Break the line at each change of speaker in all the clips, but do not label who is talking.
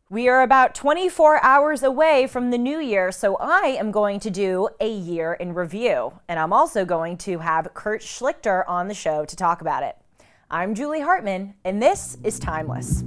We are about 24 hours away from the new year, so I am going to do a year in review. And I'm also going to have Kurt Schlichter on the show to talk about it. I'm Julie Hartman, and this is Timeless.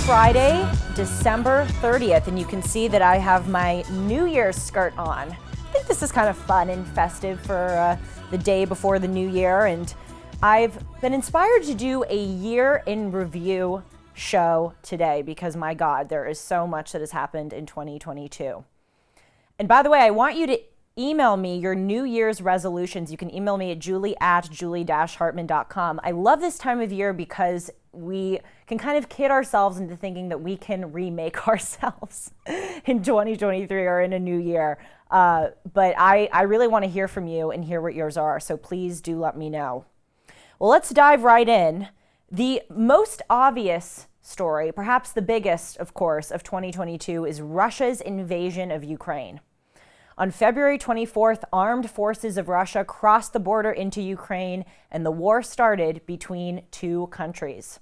Friday, December 30th, and you can see that I have my New Year's skirt on. I think this is kind of fun and festive for the day before the new year, and I've been inspired to do a year in review show today because, my God, there is so much that has happened in 2022. And by the way, I want you to email me your New Year's resolutions. You can email me at julie@julie-hartman.com. I love this time of year because we can kind of kid ourselves into thinking that we can remake ourselves in 2023 or in a new year. But I really want to hear from you and hear what yours are. So please do let me know. Well, let's dive right in. The most obvious story, perhaps the biggest, of course, of 2022 is Russia's invasion of Ukraine. On February 24th, armed forces of Russia crossed the border into Ukraine, and the war started between two countries.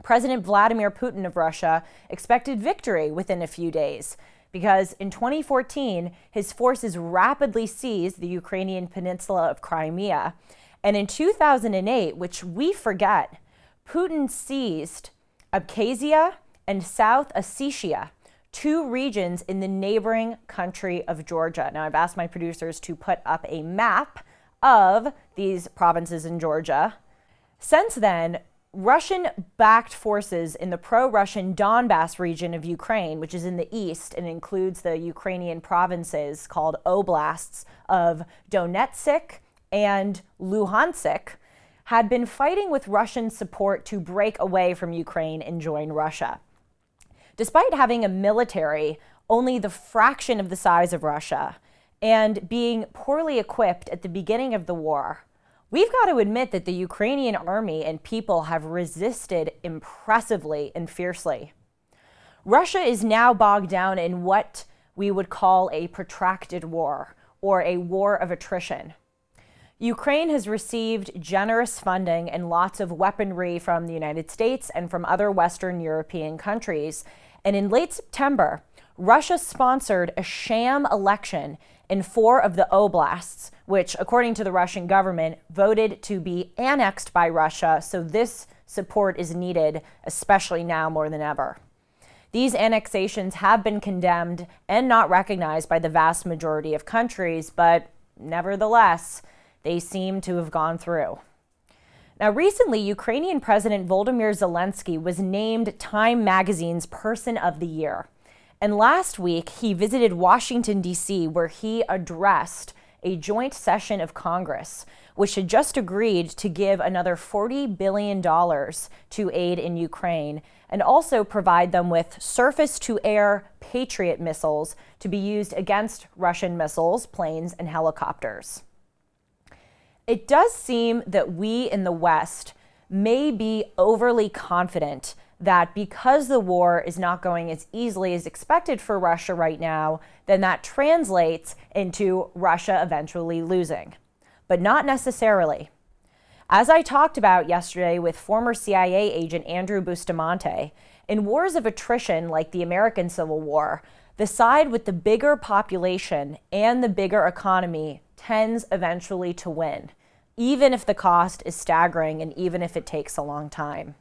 President Vladimir Putin of Russia expected victory within a few days because in 2014, his forces rapidly seized the Ukrainian peninsula of Crimea. And in 2008, which we forget, Putin seized Abkhazia and South Ossetia, two regions in the neighboring country of Georgia. Now, I've asked my producers to put up a map of these provinces in Georgia. Since then, Russian-backed forces in the pro-Russian Donbas region of Ukraine, which is in the east and includes the Ukrainian provinces called oblasts of Donetsk and Luhansk, had been fighting with Russian support to break away from Ukraine and join Russia. Despite having a military only the fraction of the size of Russia and being poorly equipped at the beginning of the war, we've got to admit that the Ukrainian army and people have resisted impressively and fiercely. Russia is now bogged down in what we would call a protracted war or a war of attrition. Ukraine has received generous funding and lots of weaponry from the United States and from other Western European countries. And in late September, Russia sponsored a sham election in 4 of the oblasts, which, according to the Russian government, voted to be annexed by Russia. So this support is needed, especially now more than ever. These annexations have been condemned and not recognized by the vast majority of countries, but nevertheless, they seem to have gone through. Now, recently, Ukrainian President Volodymyr Zelensky was named Time Magazine's Person of the Year. And last week, he visited Washington, D.C., where he addressed a joint session of Congress, which had just agreed to give another $40 billion to aid in Ukraine and also provide them with surface-to-air Patriot missiles to be used against Russian missiles, planes, and helicopters. It does seem that we in the West may be overly confident that because the war is not going as easily as expected for Russia right now, then that translates into Russia eventually losing. But not necessarily. As I talked about yesterday with former CIA agent Andrew Bustamante, in wars of attrition like the American Civil War, the side with the bigger population and the bigger economy tends eventually to win, even if the cost is staggering and even if it takes a long time.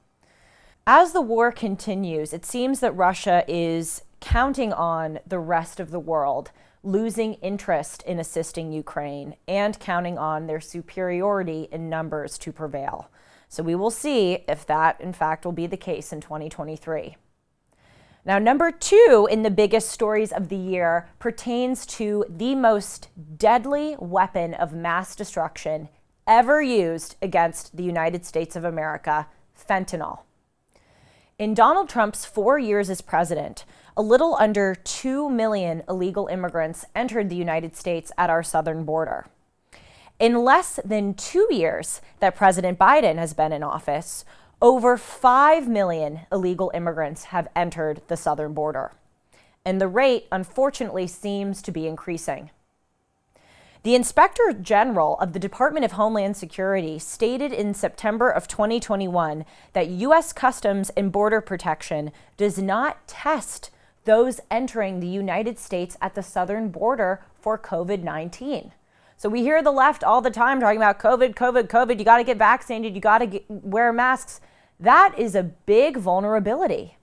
As the war continues, it seems that Russia is counting on the rest of the world losing interest in assisting Ukraine and counting on their superiority in numbers to prevail. So we will see if that, in fact, will be the case in 2023. Now, number 2 in the biggest stories of the year pertains to the most deadly weapon of mass destruction ever used against the United States of America, fentanyl. In Donald Trump's 4 years as president, a little under 2 million illegal immigrants entered the United States at our southern border. In less than 2 years that President Biden has been in office, over 5 million illegal immigrants have entered the southern border. And the rate, unfortunately, seems to be increasing. The Inspector General of the Department of Homeland Security stated in September of 2021 that U.S. Customs and Border Protection does not test those entering the United States at the southern border for COVID-19. So we hear the left all the time talking about COVID, you got to get vaccinated, you got to wear masks. That is a big vulnerability.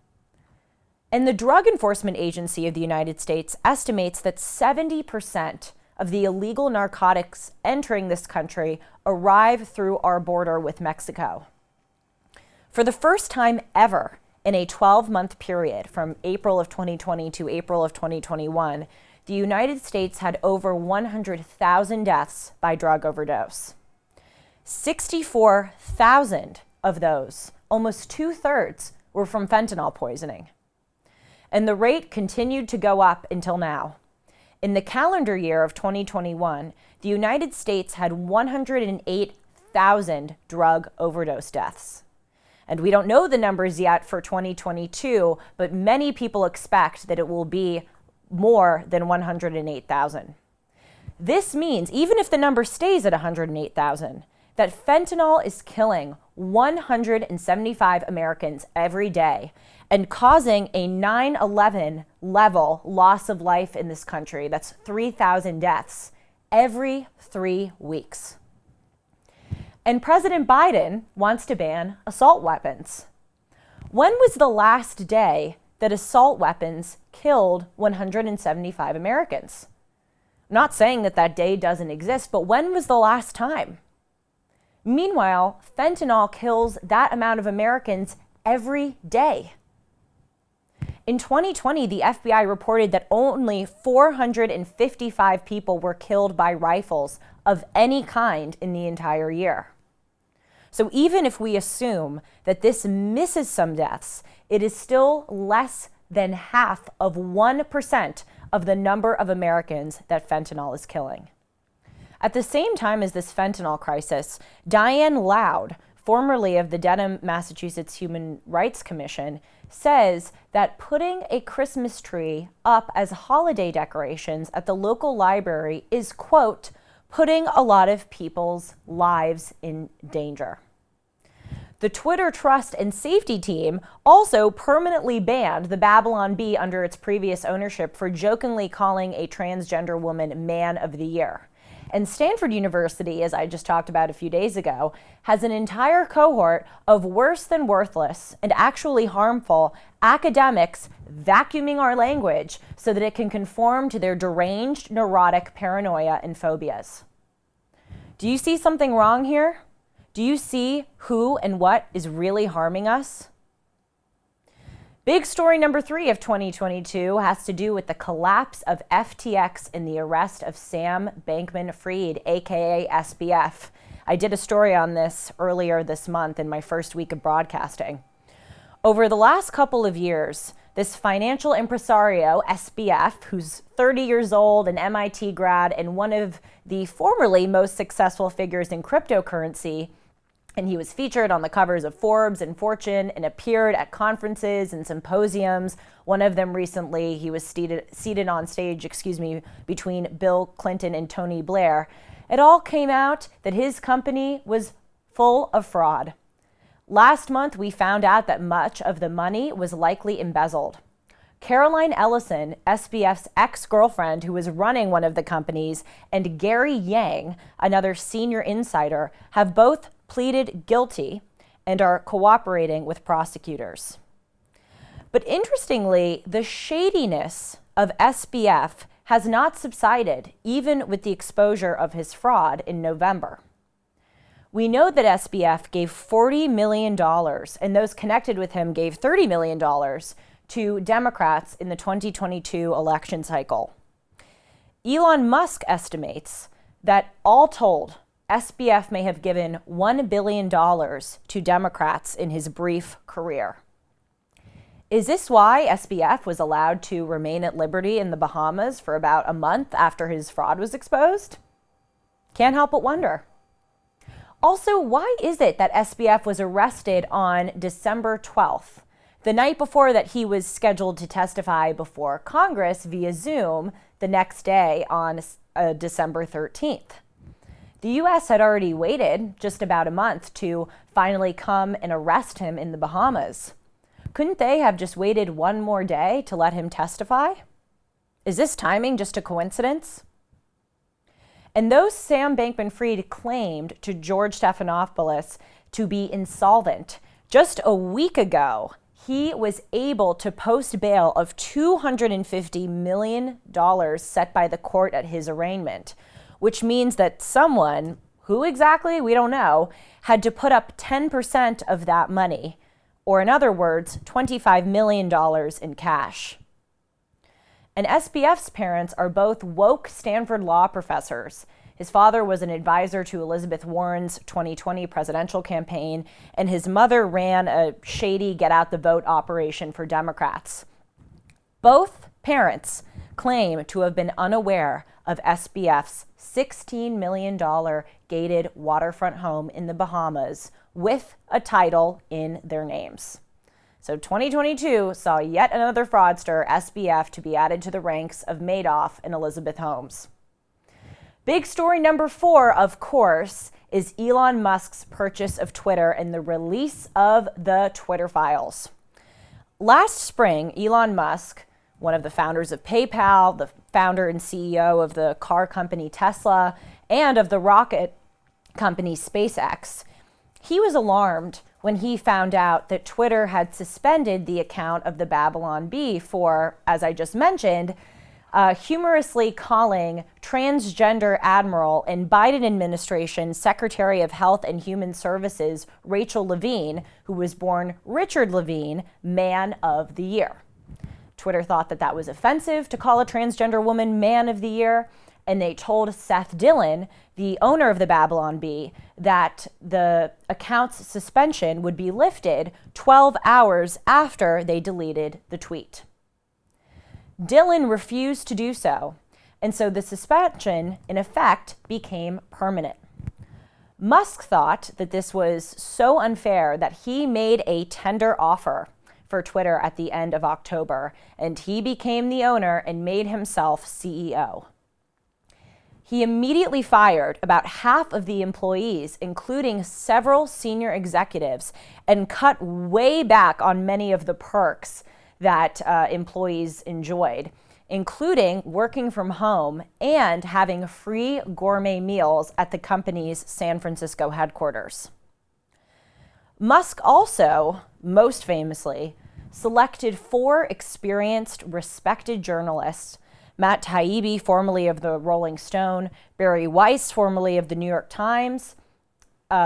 And the Drug Enforcement Agency of the United States estimates that 70% of the illegal narcotics entering this country arrive through our border with Mexico. For the first time ever in a 12-month period from April of 2020 to April of 2021, the United States had over 100,000 deaths by drug overdose. 64,000 of those, almost 2/3, were from fentanyl poisoning. And the rate continued to go up until now. In the calendar year of 2021, the United States had 108,000 drug overdose deaths. And we don't know the numbers yet for 2022, but many people expect that it will be more than 108,000. This means, even if the number stays at 108,000, that fentanyl is killing 175 Americans every day and causing a 9/11 level loss of life in this country. That's 3,000 deaths every 3 weeks. And President Biden wants to ban assault weapons. When was the last day that assault weapons killed 175 Americans? I'm not saying that that day doesn't exist, but when was the last time? Meanwhile, fentanyl kills that amount of Americans every day. In 2020, the FBI reported that only 455 people were killed by rifles of any kind in the entire year. So even if we assume that this misses some deaths, it is still less than half of 1% of the number of Americans that fentanyl is killing. At the same time as this fentanyl crisis, Diane Loud, formerly of the Dedham, Massachusetts Human Rights Commission, says that putting a Christmas tree up as holiday decorations at the local library is, quote, putting a lot of people's lives in danger. The Twitter Trust and Safety Team also permanently banned the Babylon Bee under its previous ownership for jokingly calling a transgender woman Man of the Year. And Stanford University, as I just talked about a few days ago, has an entire cohort of worse than worthless and actually harmful academics vacuuming our language so that it can conform to their deranged, neurotic paranoia and phobias. Do you see something wrong here? Do you see who and what is really harming us? Big story number 3 of 2022 has to do with the collapse of FTX and the arrest of Sam Bankman-Fried, aka SBF. I did a story on this earlier this month in my first week of broadcasting. Over the last couple of years, this financial impresario, SBF, who's 30 years old, an MIT grad, and one of the formerly most successful figures in cryptocurrency, and he was featured on the covers of Forbes and Fortune and appeared at conferences and symposiums. One of them recently, he was seated on stage, between Bill Clinton and Tony Blair. It all came out that his company was full of fraud. Last month, we found out that much of the money was likely embezzled. Caroline Ellison, SBF's ex-girlfriend who was running one of the companies, and Gary Yang, another senior insider, have both pleaded guilty and are cooperating with prosecutors. But interestingly, the shadiness of SBF has not subsided, even with the exposure of his fraud in November. We know that SBF gave $40 million, and those connected with him gave $30 million to Democrats in the 2022 election cycle. Elon Musk estimates that all told, SBF may have given $1 billion to Democrats in his brief career. Is this why SBF was allowed to remain at liberty in the Bahamas for about a month after his fraud was exposed? Can't help but wonder. Also, why is it that SBF was arrested on December 12th, the night before that he was scheduled to testify before Congress via Zoom the next day on December 13th? The U.S. had already waited just about a month to finally come and arrest him in the Bahamas. Couldn't they have just waited one more day to let him testify? Is this timing just a coincidence? And though Sam Bankman-Fried claimed to George Stephanopoulos to be insolvent, just a week ago, he was able to post bail of $250 million set by the court at his arraignment, which means that someone, who exactly, we don't know, had to put up 10% of that money, or in other words, $25 million in cash. And SBF's parents are both woke Stanford law professors. His father was an advisor to Elizabeth Warren's 2020 presidential campaign, and his mother ran a shady get-out-the-vote operation for Democrats. Both parents claim to have been unaware of SBF's $16 million gated waterfront home in the Bahamas with a title in their names. So 2022 saw yet another fraudster, SBF, to be added to the ranks of Madoff and Elizabeth Holmes. Big story number 4, of course, is Elon Musk's purchase of Twitter and the release of the Twitter files. Last spring, Elon Musk, one of the founders of PayPal, the founder and CEO of the car company Tesla, and of the rocket company SpaceX, he was alarmed when he found out that Twitter had suspended the account of the Babylon Bee for, as I just mentioned, humorously calling transgender admiral and Biden administration Secretary of Health and Human Services Rachel Levine, who was born Richard Levine, Man of the Year. Twitter thought that that was offensive to call a transgender woman Man of the Year, and they told Seth Dillon, the owner of the Babylon Bee, that the account's suspension would be lifted 12 hours after they deleted the tweet. Dillon refused to do so, and so the suspension, in effect, became permanent. Musk thought that this was so unfair that he made a tender offer for Twitter at the end of October, and he became the owner and made himself CEO. He immediately fired about half of the employees, including several senior executives, and cut way back on many of the perks that employees enjoyed, including working from home and having free gourmet meals at the company's San Francisco headquarters. Musk also, most famously, selected 4 experienced, respected journalists: Matt Taibbi, formerly of the Rolling Stone, Barry Weiss, formerly of the New York Times,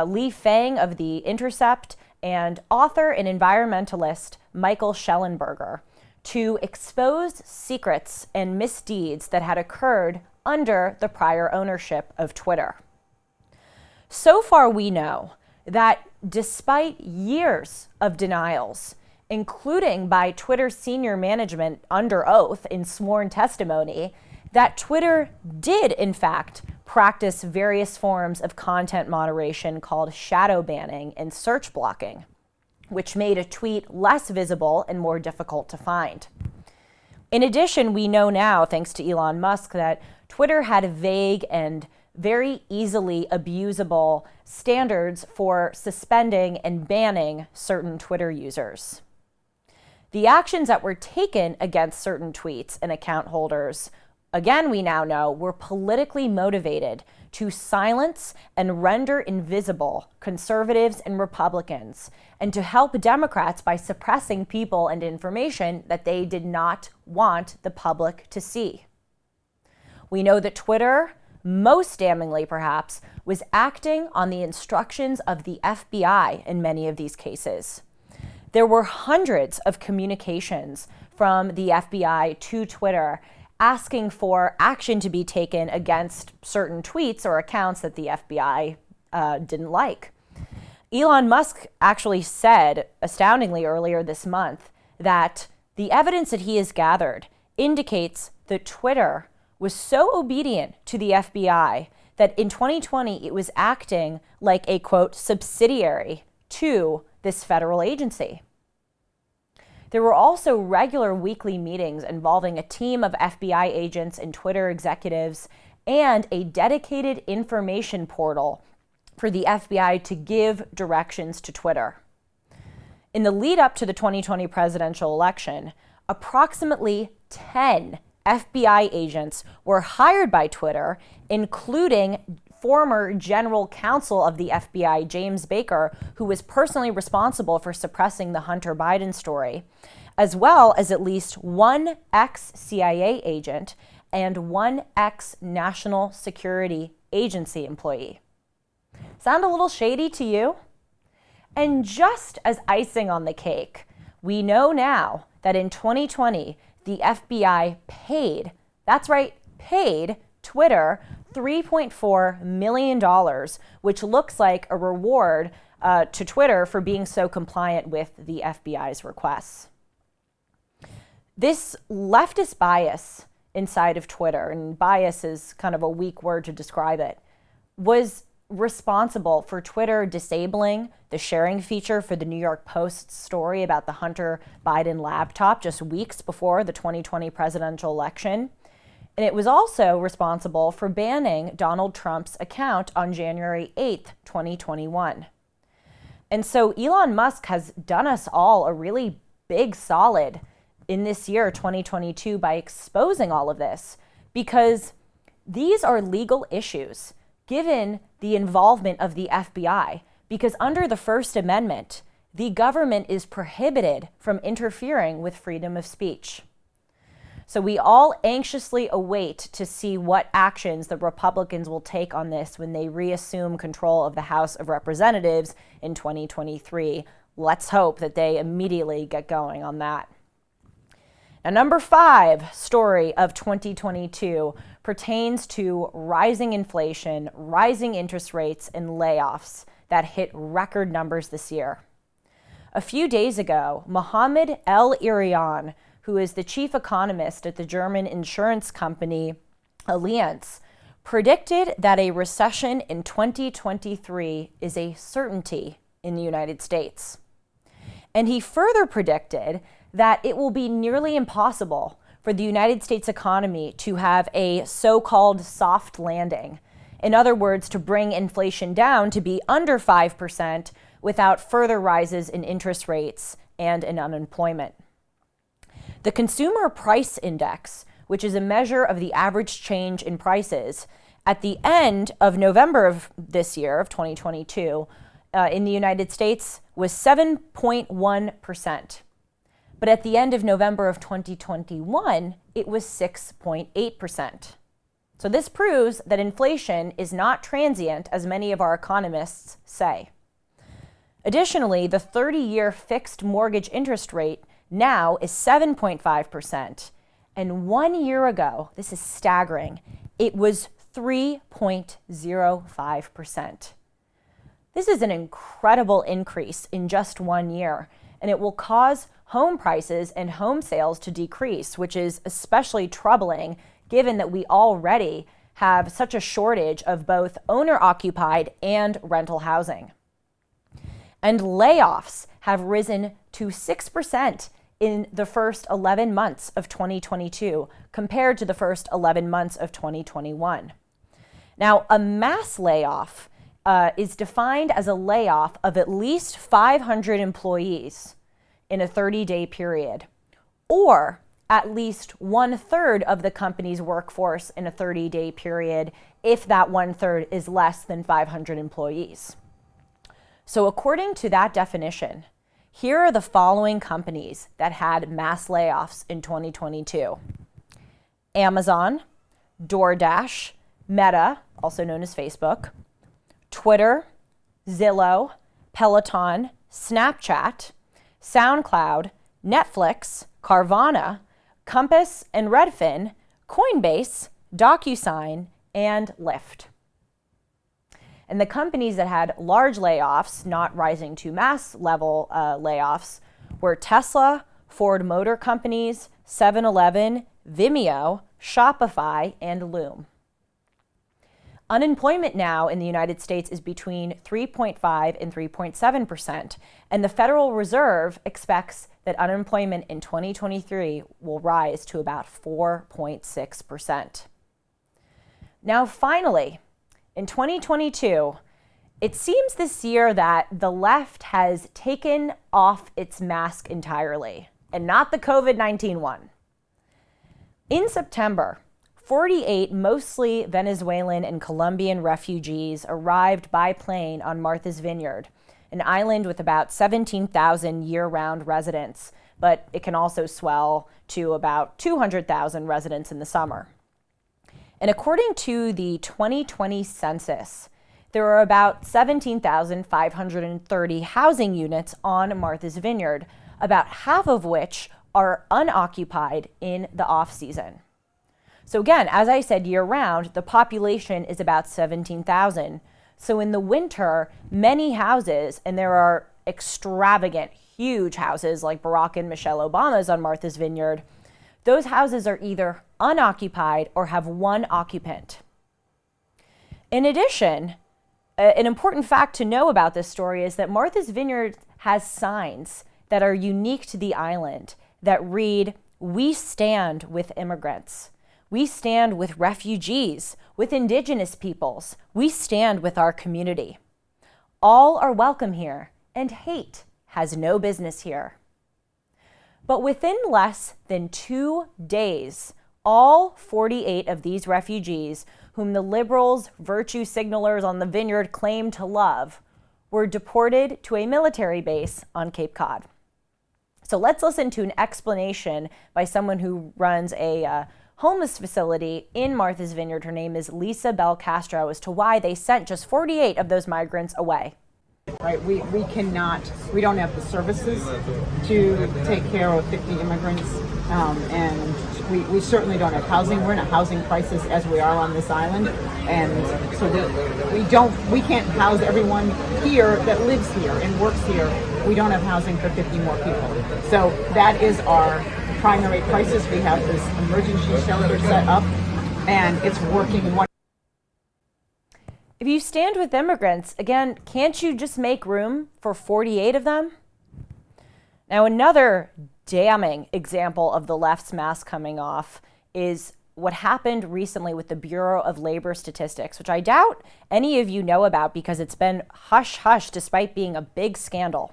Lee Fang of The Intercept, and author and environmentalist Michael Shellenberger, to expose secrets and misdeeds that had occurred under the prior ownership of Twitter. So far, we know that despite years of denials, including by Twitter senior management under oath in sworn testimony, that Twitter did, in fact, practice various forms of content moderation called shadow banning and search blocking, which made a tweet less visible and more difficult to find. In addition, we know now, thanks to Elon Musk, that Twitter had vague and very easily abusable standards for suspending and banning certain Twitter users. The actions that were taken against certain tweets and account holders, again, we now know, were politically motivated to silence and render invisible conservatives and Republicans, and to help Democrats by suppressing people and information that they did not want the public to see. We know that Twitter, most damningly perhaps, was acting on the instructions of the FBI in many of these cases. There were hundreds of communications from the FBI to Twitter asking for action to be taken against certain tweets or accounts that the FBI didn't like. Elon Musk actually said, astoundingly earlier this month, that the evidence that he has gathered indicates that Twitter was so obedient to the FBI that in 2020 it was acting like a, quote, subsidiary to this federal agency. There were also regular weekly meetings involving a team of FBI agents and Twitter executives and a dedicated information portal for the FBI to give directions to Twitter. In the lead up to the 2020 presidential election, approximately 10 FBI agents were hired by Twitter, including former general counsel of the FBI, James Baker, who was personally responsible for suppressing the Hunter Biden story, as well as at least one ex-CIA agent and one ex-National Security Agency employee. Sound a little shady to you? And just as icing on the cake, we know now that in 2020, the FBI paid, that's right, paid Twitter $3.4 million, which looks like a reward to Twitter for being so compliant with the FBI's requests. This leftist bias inside of Twitter, and bias is kind of a weak word to describe it, was responsible for Twitter disabling the sharing feature for the New York Post's story about the Hunter Biden laptop just weeks before the 2020 presidential election. And it was also responsible for banning Donald Trump's account on January 8th, 2021. And so Elon Musk has done us all a really big solid in this year, 2022, by exposing all of this, because these are legal issues given the involvement of the FBI, because under the First Amendment, the government is prohibited from interfering with freedom of speech. So we all anxiously await to see what actions the Republicans will take on this when they reassume control of the House of Representatives in 2023. Let's hope that they immediately get going on that. Now, number 5 story of 2022 pertains to rising inflation, rising interest rates, and layoffs that hit record numbers this year. A few days ago, Mohammed El-Erian, who is the chief economist at the German insurance company Allianz, predicted that a recession in 2023 is a certainty in the United States. And he further predicted that it will be nearly impossible for the United States economy to have a so-called soft landing. In other words, to bring inflation down to be under 5% without further rises in interest rates and in unemployment. The Consumer Price Index, which is a measure of the average change in prices, at the end of November of this year, of 2022, in the United States was 7.1%. But at the end of November of 2021, it was 6.8%. So this proves that inflation is not transient, as many of our economists say. Additionally, the 30-year fixed mortgage interest rate now is 7.5%. And 1 year ago, this is staggering, it was 3.05%. This is an incredible increase in just 1 year, and it will cause home prices and home sales to decrease, which is especially troubling given that we already have such a shortage of both owner-occupied and rental housing. And layoffs have risen to 6% in the first 11 months of 2022 compared to the first 11 months of 2021. Now, a mass layoff is defined as a layoff of at least 500 employees in a 30-day period, or at least 1/3 of the company's workforce in a 30-day period if that 1/3 is less than 500 employees. So according to that definition, here are the following companies that had mass layoffs in 2022. Amazon, DoorDash, Meta, also known as Facebook, Twitter, Zillow, Peloton, Snapchat, SoundCloud, Netflix, Carvana, Compass and Redfin, Coinbase, DocuSign, and Lyft. And the companies that had large layoffs, not rising to mass level layoffs, were Tesla, Ford Motor Companies, 7-Eleven, Vimeo, Shopify, and Loom. Unemployment now in the United States is between 3.5 and 3.7%, and the Federal Reserve expects that unemployment in 2023 will rise to about 4.6%. Now, finally, in 2022, it seems this year that the left has taken off its mask entirely, and not the COVID-19 one. In September, 48 mostly Venezuelan and Colombian refugees arrived by plane on Martha's Vineyard, an island with about 17,000 year-round residents, but it can also swell to about 200,000 residents in the summer. And according to the 2020 census, there are about 17,530 housing units on Martha's Vineyard, about half of which are unoccupied in the off-season. So again, as I said, year-round, the population is about 17,000. So in the winter, many houses, and there are extravagant, huge houses like Barack and Michelle Obama's on Martha's Vineyard, those houses are either unoccupied or have one occupant. In addition, an important fact to know about this story is that Martha's Vineyard has signs that are unique to the island that read, "We stand with immigrants. We stand with refugees, with indigenous peoples. We stand with our community. All are welcome here, and hate has no business here." But within less than 2 days, all 48 of these refugees, whom the liberals, virtue signalers on the Vineyard claim to love, were deported to a military base on Cape Cod. So let's listen to an explanation by someone who runs a homeless facility in Martha's Vineyard. Her name is Lisa Bell Castro, as to why they sent just 48 of those migrants away.
Right, we don't have the services to take care of 50 immigrants, and we certainly don't have housing. We're in a housing crisis as we are on this island, and so we can't house everyone here that lives here and works here. We don't have housing for 50 more people. So that is our primary crisis. We have this emergency shelter set up, and it's working wonderfully.
If you stand with immigrants, again, can't you just make room for 48 of them? Now, another damning example of the left's mask coming off is what happened recently with the Bureau of Labor Statistics, which I doubt any of you know about because it's been hush-hush despite being a big scandal.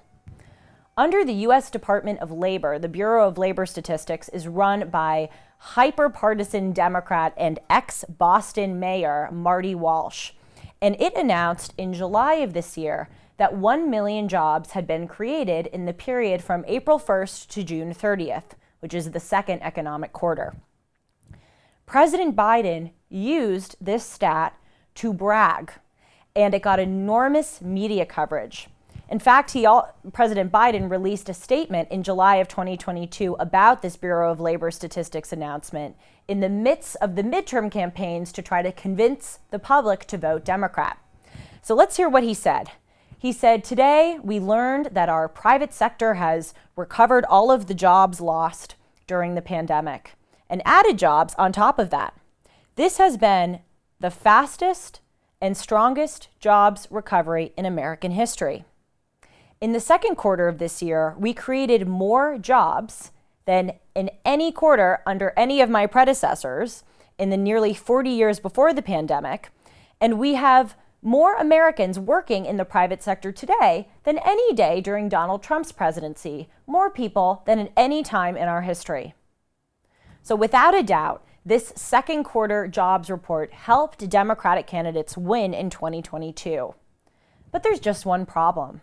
Under the U.S. Department of Labor, the Bureau of Labor Statistics is run by hyper-partisan Democrat and ex-Boston Mayor Marty Walsh. And it announced in July of this year that 1 million jobs had been created in the period from April 1st to June 30th, which is the second economic quarter. President Biden used this stat to brag, and it got enormous media coverage. In fact, President Biden released a statement in July of 2022 about this Bureau of Labor Statistics announcement in the midst of the midterm campaigns to try to convince the public to vote Democrat. So let's hear what he said. He said, "Today, we learned that our private sector has recovered all of the jobs lost during the pandemic and added jobs on top of that. This has been the fastest and strongest jobs recovery in American history. In the second quarter of this year, we created more jobs than in any quarter under any of my predecessors in the nearly 40 years before the pandemic, and we have more Americans working in the private sector today than any day during Donald Trump's presidency, more people than at any time in our history." So without a doubt, this second quarter jobs report helped Democratic candidates win in 2022. But there's just one problem.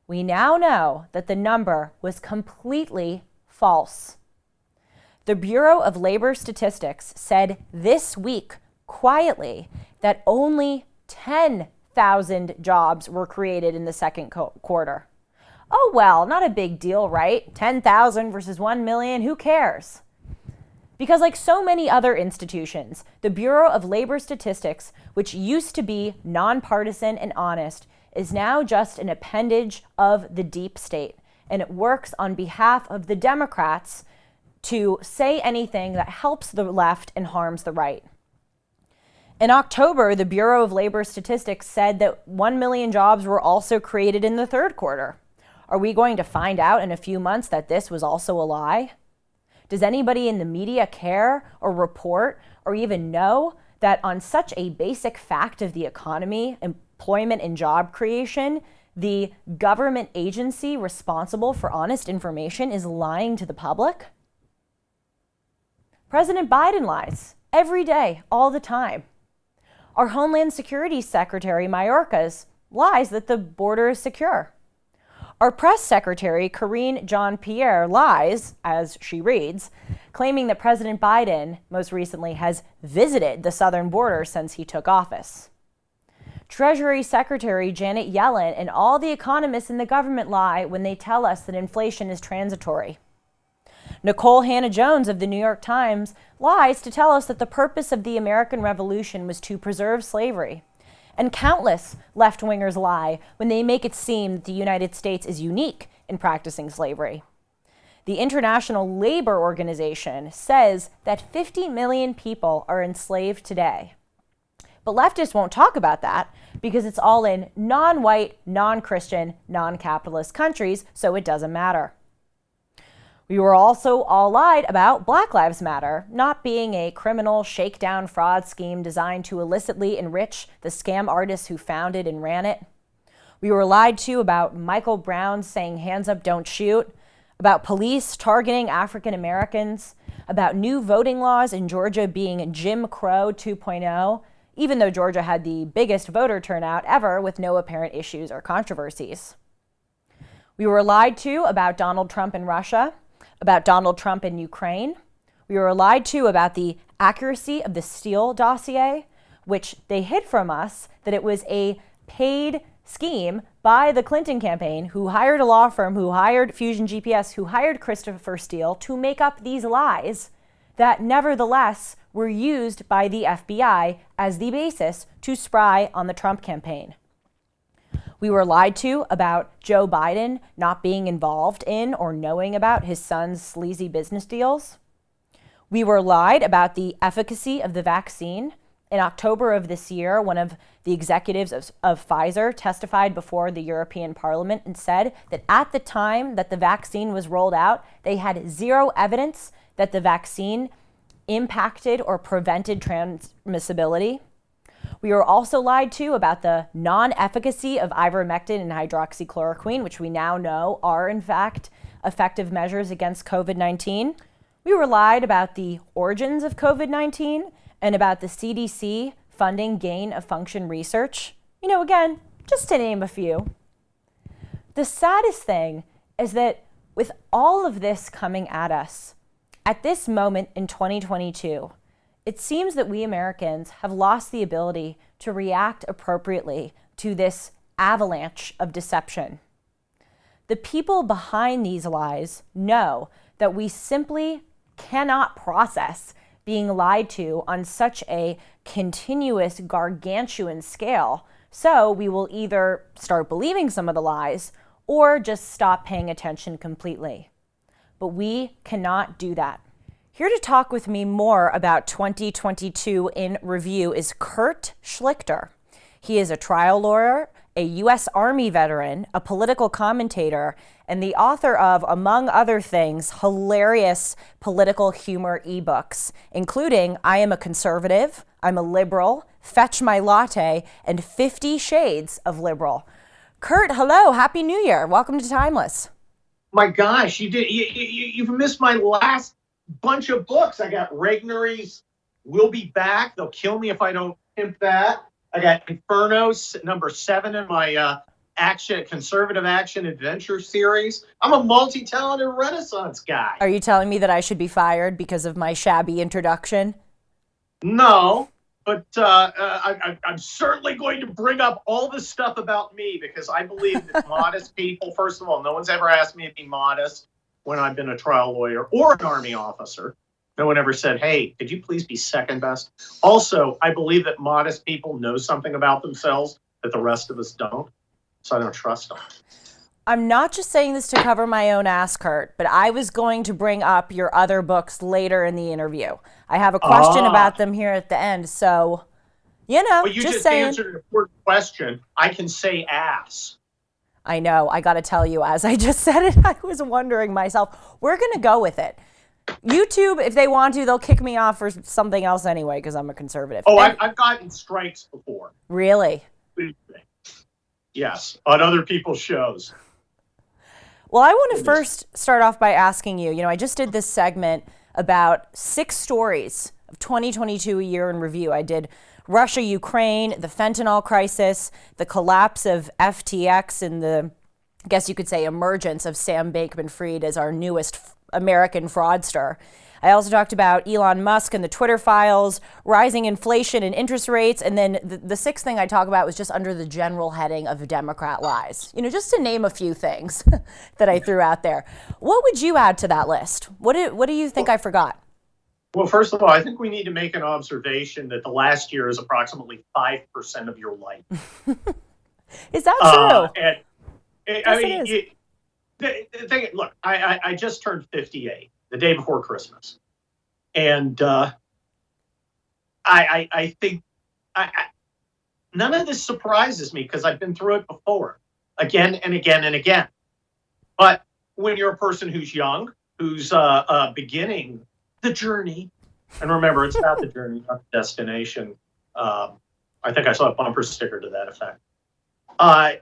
We now know that the number was completely false. The Bureau of Labor Statistics said this week, quietly, that only 10,000 jobs were created in the second quarter. Oh, well, not a big deal, right? 10,000 versus 1 million, who cares? Because like so many other institutions, the Bureau of Labor Statistics, which used to be nonpartisan and honest, is now just an appendage of the deep state, and it works on behalf of the Democrats to say anything that helps the left and harms the right. In October, the Bureau of Labor Statistics said that 1 million jobs were also created in the third quarter. Are we going to find out in a few months that this was also a lie? Does anybody in the media care or report or even know that on such a basic fact of the economy, employment and job creation, the government agency responsible for honest information is lying to the public? President Biden lies every day, all the time. Our Homeland Security Secretary, Mayorkas, lies that the border is secure. Our Press Secretary, Karine Jean-Pierre, lies, as she reads, claiming that President Biden most recently has visited the southern border since he took office. Treasury Secretary Janet Yellen and all the economists in the government lie when they tell us that inflation is transitory. Nicole Hannah-Jones of the New York Times lies to tell us that the purpose of the American Revolution was to preserve slavery. And countless left-wingers lie when they make it seem that the United States is unique in practicing slavery. The International Labor Organization says that 50 million people are enslaved today. But leftists won't talk about that because it's all in non-white, non-Christian, non-capitalist countries, so it doesn't matter. We were also all lied about Black Lives Matter not being a criminal shakedown fraud scheme designed to illicitly enrich the scam artists who founded and ran it. We were lied to about Michael Brown saying hands up, don't shoot, about police targeting African Americans, about new voting laws in Georgia being Jim Crow 2.0, even though Georgia had the biggest voter turnout ever with no apparent issues or controversies. We were lied to about Donald Trump and Russia, about Donald Trump and Ukraine. We were lied to about the accuracy of the Steele dossier, which they hid from us that it was a paid scheme by the Clinton campaign, who hired a law firm, who hired Fusion GPS, who hired Christopher Steele to make up these lies that nevertheless were used by the FBI as the basis to spy on the Trump campaign. We were lied to about Joe Biden not being involved in or knowing about his son's sleazy business deals. We were lied about the efficacy of the vaccine. In October of this year, one of the executives of Pfizer testified before the European Parliament and said that at the time that the vaccine was rolled out, they had zero evidence that the vaccine impacted or prevented transmissibility. We were also lied to about the non-efficacy of ivermectin and hydroxychloroquine, which we now know are, in fact, effective measures against COVID-19. We were lied about the origins of COVID-19 and about the CDC funding gain-of-function research. You know, again, just to name a few. The saddest thing is that with all of this coming at us, at this moment in 2022, it seems that we Americans have lost the ability to react appropriately to this avalanche of deception. The people behind these lies know that we simply cannot process being lied to on such a continuous, gargantuan scale. So we will either start believing some of the lies or just stop paying attention completely. But we cannot do that. Here to talk with me more about 2022 in review is Kurt Schlichter. He is a trial lawyer, a U.S. Army veteran, a political commentator, and the author of, among other things, hilarious political humor ebooks, including I Am a Conservative, I'm a Liberal, Fetch My Latte, and 50 Shades of Liberal. Kurt, hello, Happy New Year. Welcome to Timeless.
My gosh, you've missed my last bunch of books. I got Regnery's We'll Be Back. They'll kill me if I don't pimp that. I got Inferno's #7 in my conservative action adventure series. I'm a multi-talented Renaissance guy.
Are you telling me that I should be fired because of my shabby introduction?
No, but I'm certainly going to bring up all this stuff about me because I believe that modest people, first of all, no one's ever asked me to be modest when I've been a trial lawyer or an Army officer. No one ever said, hey, could you please be second best? Also, I believe that modest people know something about themselves that the rest of us don't, so I don't trust them.
I'm not just saying this to cover my own ass, Kurt, but I was going to bring up your other books later in the interview. I have a question about them here at the end, so
But you
just
just
saying.
answered an important question. I can say ass.
I know. I got to tell you, as I just said it, I was wondering myself. We're going to go with it. YouTube, if they want to, they'll kick me off for something else anyway because I'm a conservative.
Oh, I've gotten strikes before.
Really?
Yes, on other people's shows.
Well, I want to first start off by asking you, I just did this segment about 6 stories of 2022 a year in review. I did Russia, Ukraine, the fentanyl crisis, the collapse of FTX, and the, I guess you could say, emergence of Sam Bankman-Fried as our newest American fraudster. I also talked about Elon Musk and the Twitter files, rising inflation and interest rates, and then the sixth thing I talk about was just under the general heading of Democrat lies. Just to name a few things that I threw out there. What would you add to that list? What do you think I forgot?
Well, first of all, I think we need to make an observation that the last year is approximately 5% of your life.
Is that true?
And
Yes,
I mean,
it is.
the thing, look, I just turned 58 the day before Christmas, and I think none of this surprises me because I've been through it before, again and again and again. But when you're a person who's young, who's beginning the journey, and remember, it's about the journey, not the destination. I think I saw a bumper sticker to that effect. I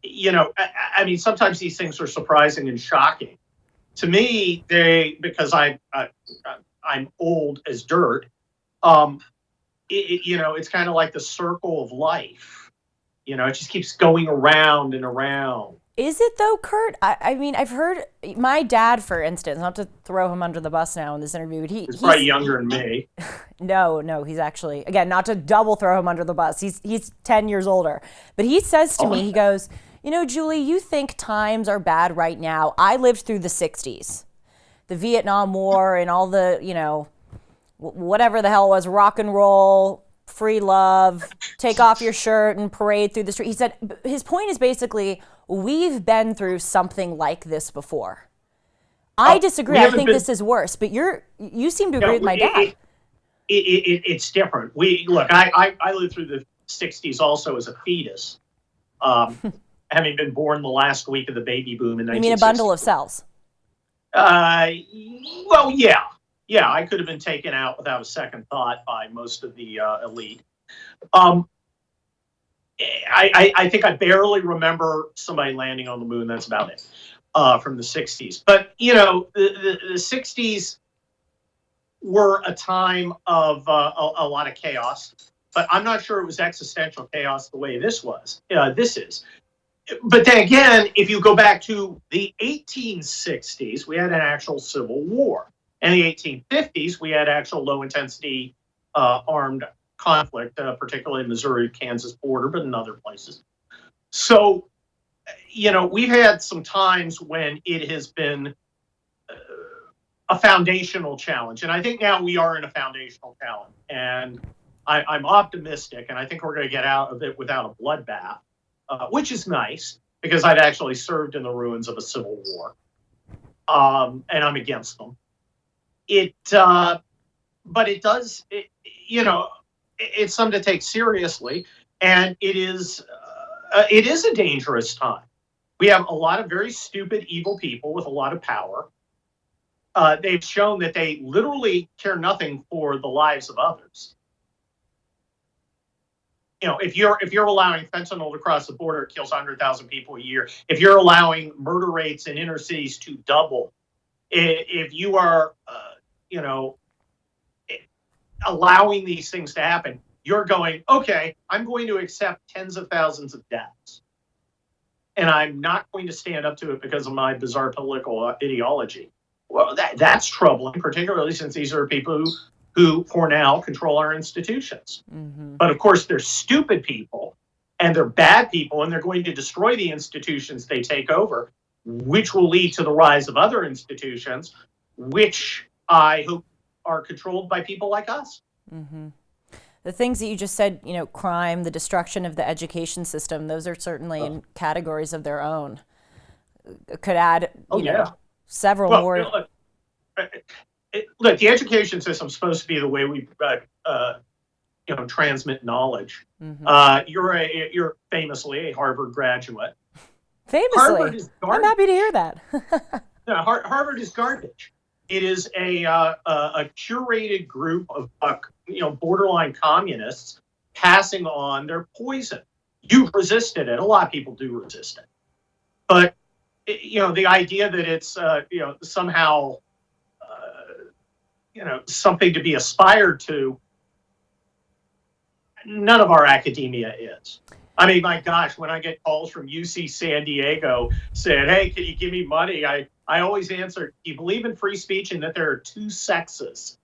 mean, sometimes these things are surprising and shocking. To me, because I'm old as dirt. It's kind of like the circle of life. It just keeps going around and around.
Is it though, Kurt? I mean, I've heard my dad, for instance, not to throw him under the bus now in this interview, but
he's probably younger than me.
No, he's actually, again, not to double throw him under the bus. He's 10 years older. But he says to me, he goes, Julie, you think times are bad right now. I lived through the 60s, the Vietnam War and all the, whatever the hell it was, rock and roll, free love, take off your shirt and parade through the street. He said, his point is basically, we've been through something like this before. I disagree. I think this is worse, but you seem to agree with my dad.
It's different. I lived through the 60s also as a fetus, having been born the last week of the baby boom in 1960.
You mean a bundle of cells?
Well, yeah. Yeah, I could have been taken out without a second thought by most of the elite. I think I barely remember somebody landing on the moon. That's about it from the 60s. But, the 60s were a time of a lot of chaos. But I'm not sure it was existential chaos the way this is. But then again, if you go back to the 1860s, we had an actual civil war. In the 1850s, we had actual low-intensity armed conflict, particularly in Missouri-Kansas border, but in other places. So, we've had some times when it has been a foundational challenge. And I think now we are in a foundational challenge. And I'm optimistic, and I think we're going to get out of it without a bloodbath, which is nice, because I'd actually served in the ruins of a civil war. And I'm against them. But it does, it's something to take seriously, and it is a dangerous time. We have a lot of very stupid, evil people with a lot of power. They've shown that they literally care nothing for the lives of others. If you're allowing fentanyl to cross the border, it kills 100,000 people a year. If you're allowing murder rates in inner cities to double, if you are, allowing these things to happen, you're going, okay, I'm going to accept tens of thousands of deaths. And I'm not going to stand up to it because of my bizarre political ideology. Well, that's troubling, particularly since these are people who for now control our institutions. Mm-hmm. But of course, they're stupid people and they're bad people, and they're going to destroy the institutions they take over, which will lead to the rise of other institutions, which I hope are controlled by people like us.
Mm-hmm. The things that you just said, crime, the destruction of the education system, those are certainly in categories of their own. Could add, several more.
Look, the education system is supposed to be the way we transmit knowledge. You're famously a Harvard graduate. Harvard
Famously,
is
I'm
garbage.
happy to hear that.
No, Harvard is garbage. It is a curated group of borderline communists passing on their poison. You've resisted it. A lot of people do resist it, but the idea that it's somehow something to be aspired to. None of our academia is. I mean, my gosh, when I get calls from UC San Diego saying, "Hey, can you give me money?" I always answer, "Do you believe in free speech and that there are two sexes?"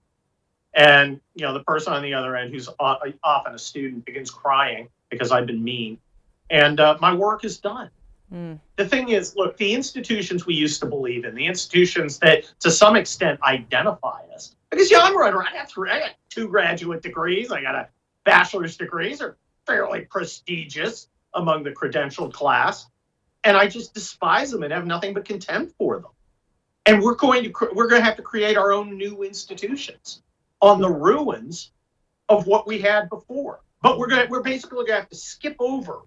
And the person on the other end, who's often a student, begins crying because I've been mean, and my work is done. The thing is, look, the institutions we used to believe in, the institutions that to some extent identify us, because I'm running around. I got 2 graduate degrees. I got a bachelor's degrees, are fairly prestigious among the credentialed class, and I just despise them and have nothing but contempt for them. And we're going to have to create our own new institutions on the ruins of what we had before. But we're basically going to have to skip over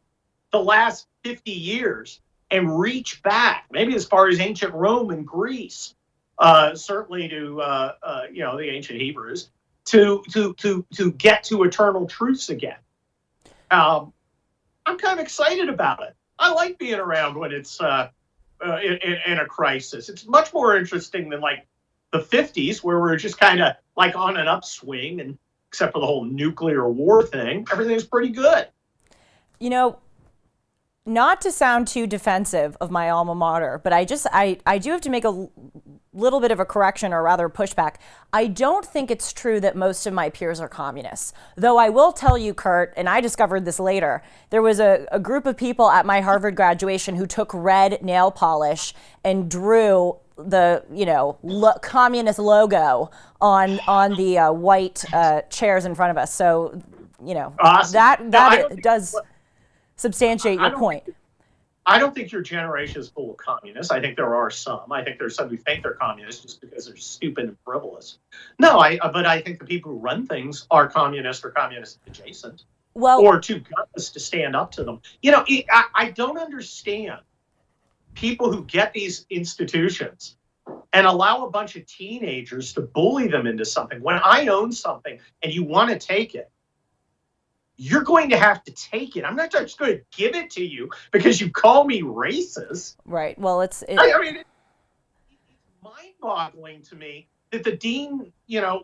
the last 50 years and reach back, maybe as far as ancient Rome and Greece, certainly to the ancient Hebrews, to get to eternal truths again. I'm kind of excited about it. I like being around when it's in a crisis. It's much more interesting than like the 50s, where we're just kind of like on an upswing, and except for the whole nuclear war thing, everything's pretty good.
Not to sound too defensive of my alma mater, but I do have to make a little bit of a correction, or rather pushback. I don't think it's true that most of my peers are communists. Though I will tell you, Kurt, and I discovered this later, there was a group of people at my Harvard graduation who took red nail polish and drew the communist logo on the white chairs in front of us. So
Awesome.
that does substantiate your point.
I don't think your generation is full of communists. I think there are some. I think there's some who think they're communists just because they're stupid and frivolous. No, but I think the people who run things are communist or communist adjacent.
Well,
or too gutless to stand up to them. I don't understand people who get these institutions and allow a bunch of teenagers to bully them into something. When I own something and you want to take it, you're going to have to take it. I'm not just going to give it to you because you call me racist.
Right. Well, it's
mind-boggling to me that the dean,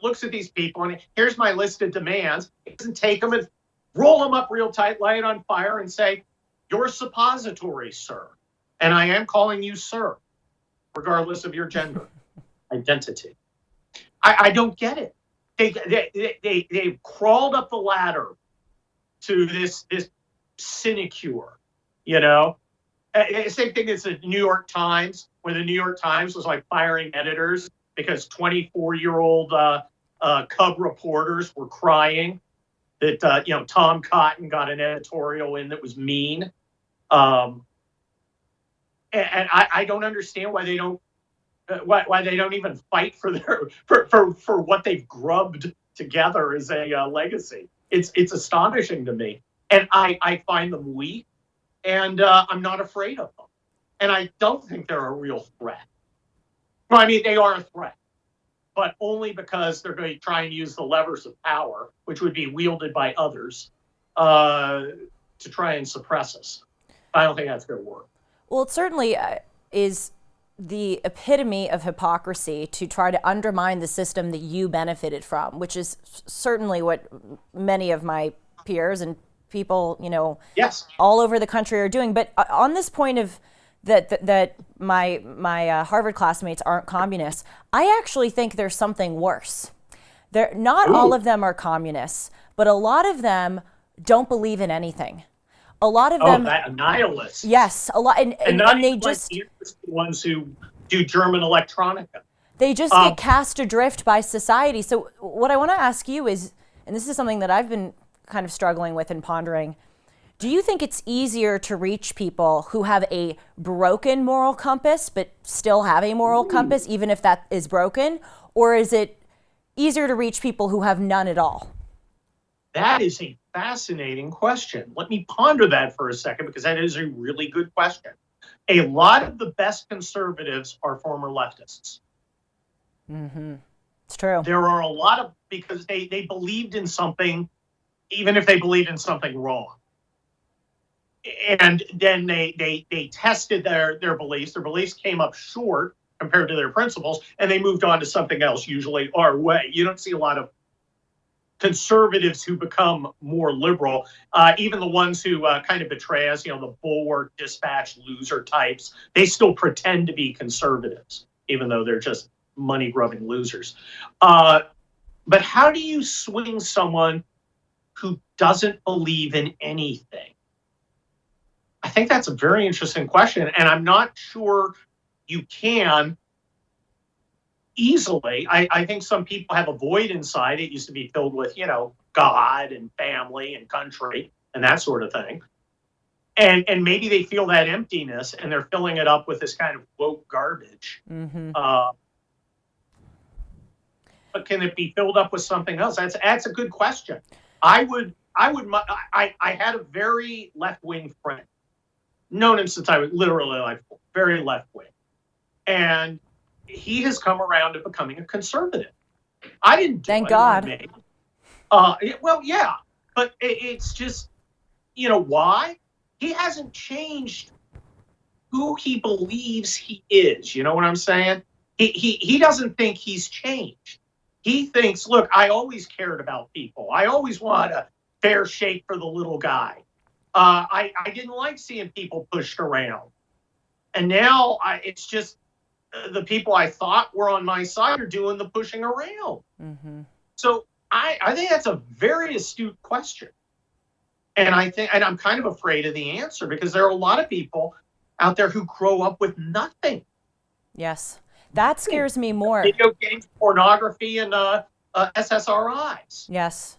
looks at these people and here's my list of demands. He doesn't take them and roll them up real tight, light it on fire, and say, "You're suppository, sir, and I am calling you sir, regardless of your gender identity." I don't get it. They've crawled up the ladder to this sinecure, Same thing as the New York Times, where the New York Times was like firing editors because 24-year-old cub reporters were crying that Tom Cotton got an editorial in that was mean, and I don't understand why they don't even fight for their for what they've grubbed together as a legacy. It's astonishing to me, and I find them weak, and I'm not afraid of them, and I don't think they're a real threat. Well, I mean, they are a threat, but only because they're going to try and use the levers of power, which would be wielded by others, to try and suppress us. I don't think that's going to work.
Well, it certainly is the epitome of hypocrisy to try to undermine the system that you benefited from, which is certainly what many of my peers and people,
Yes,
all over the country are doing. But on this point of that my Harvard classmates aren't communists, I actually think there's something worse. Not all of them are communists, but a lot of them don't believe in anything. A lot of them,
that nihilists.
Yes, a lot, and they just
the ones who do German electronica.
They just get cast adrift by society. So what I want to ask you is, and this is something that I've been kind of struggling with and pondering, do you think it's easier to reach people who have a broken moral compass but still have a moral compass, even if that is broken? Or is it easier to reach people who have none at all?
That is a fascinating question. Let me ponder that for a second, because that is a really good question. A lot of the best conservatives are former leftists.
It's true.
There are a lot of, because they believed in something, even if they believed in something wrong. And then they tested their beliefs. Their beliefs came up short compared to their principles, and they moved on to something else, usually our way. You don't see a lot of conservatives who become more liberal, even the ones who kind of betray us, the Bulwark Dispatch loser types, they still pretend to be conservatives, even though they're just money-grubbing losers. But how do you swing someone who doesn't believe in anything? I think that's a very interesting question, and I'm not sure you can easily. I think some people have a void inside. It used to be filled with, God and family and country and that sort of thing. And maybe they feel that emptiness and they're filling it up with this kind of woke garbage. But can it be filled up with something else? That's a good question. I had a very left-wing friend, known him since I was literally like very left-wing. And he has come around to becoming a conservative. I didn't do
Thank
it.
God.
Well, yeah, but it's just, why? He hasn't changed who he believes he is. You know what I'm saying? He doesn't think he's changed. He thinks, look, I always cared about people. I always want a fair shake for the little guy. I didn't like seeing people pushed around. And now it's just, the people I thought were on my side are doing the pushing around. So I think that's a very astute question. And I'm kind of afraid of the answer, because there are a lot of people out there who grow up with nothing.
Yes. That scares me more.
Video games, pornography, and SSRIs.
Yes.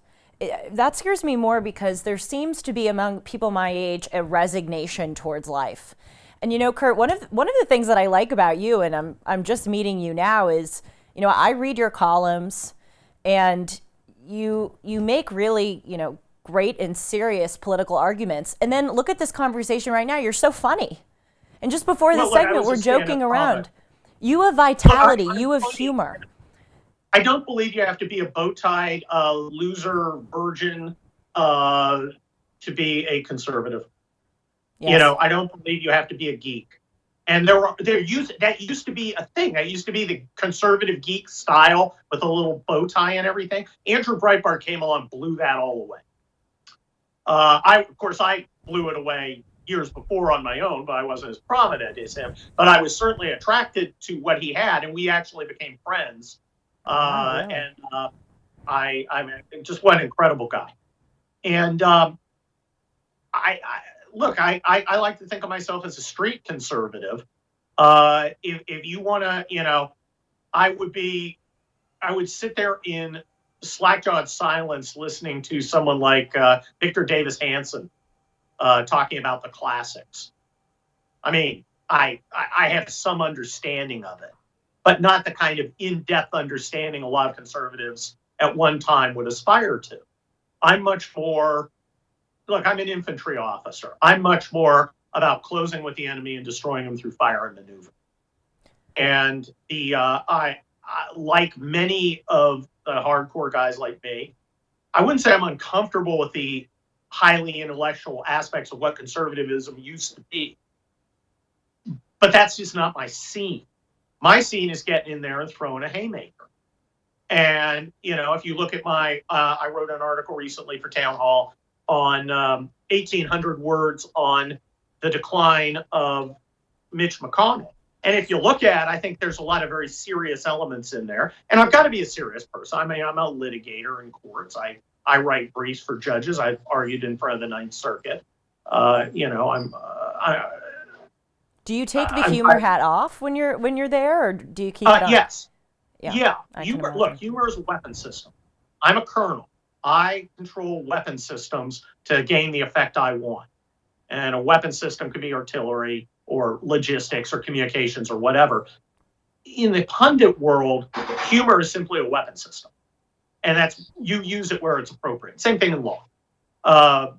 That scares me more, because there seems to be among people my age a resignation towards life. And Kurt, one of the things that I like about you, and I'm just meeting you now, is I read your columns, and you make really great and serious political arguments. And then look at this conversation right now. You're so funny. And just before the segment, we're joking around. You have vitality. You have humor.
I don't believe you have to be a bow-tied loser virgin to be a conservative. Yes. I don't believe you have to be a geek. And that used to be a thing. That used to be the conservative geek style with a little bow tie and everything. Andrew Breitbart came along, blew that all away. I blew it away years before on my own, but I wasn't as prominent as him. But I was certainly attracted to what he had, and we actually became friends. And I'm just one incredible guy. And look, I like to think of myself as a street conservative. If you want to, I would sit there in slack-jawed silence listening to someone like Victor Davis Hanson talking about the classics. I mean, I have some understanding of it, but not the kind of in-depth understanding a lot of conservatives at one time would aspire to. I'm much more, look, I'm an infantry officer. I'm much more about closing with the enemy and destroying them through fire and maneuver. And I like many of the hardcore guys like me, I wouldn't say I'm uncomfortable with the highly intellectual aspects of what conservatism used to be. But that's just not my scene. My scene is getting in there and throwing a haymaker. And, if you look at I wrote an article recently for Town Hall on 1,800 words on the decline of Mitch McConnell. And if you look at, I think there's a lot of very serious elements in there. And I've got to be a serious person. I mean, I'm a litigator in courts. I write briefs for judges. I've argued in front of the Ninth Circuit.
Do you take the humor hat off when you're there, or do you keep it on?
Yes. Yeah. Humor is a weapon system. I'm a colonel. I control weapon systems to gain the effect I want. And a weapon system could be artillery or logistics or communications or whatever. In the pundit world, humor is simply a weapon system. and that's you use it where it's appropriate. Same thing in law. Uh,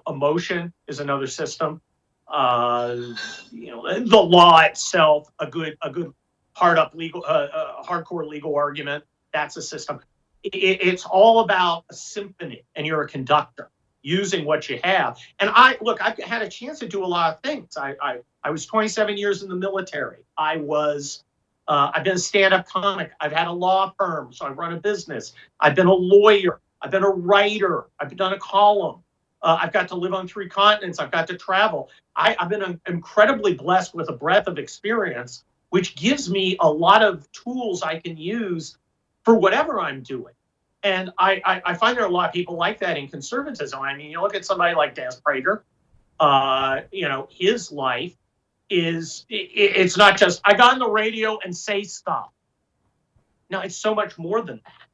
emotion is another system. Uh, the law itself, a good hardcore legal argument. That's a system. It's all about a symphony, and you're a conductor using what you have. And I've had a chance to do a lot of things. I was 27 years in the military. I've been a stand-up comic. I've had a law firm, so I run a business. I've been a lawyer. I've been a writer. I've done a column. I've got to live on 3 continents. I've got to travel. I've been incredibly blessed with a breadth of experience, which gives me a lot of tools I can use for whatever I'm doing. And I find there are a lot of people like that in conservatism. I mean, you look at somebody like Des Prager, his life it's not just, I got on the radio and say stuff. No, it's so much more than that.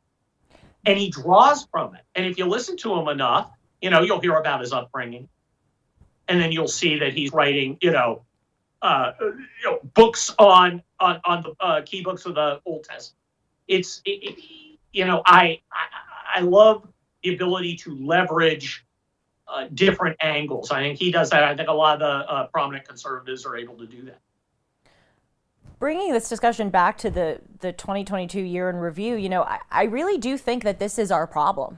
And he draws from it. And if you listen to him enough, you'll hear about his upbringing. And then you'll see that he's writing, books on the key books of the Old Testament. I love the ability to leverage different angles. I think he does that. I think a lot of the prominent conservatives are able to do that.
Bringing this discussion back to the 2022 year in review, I really do think that this is our problem.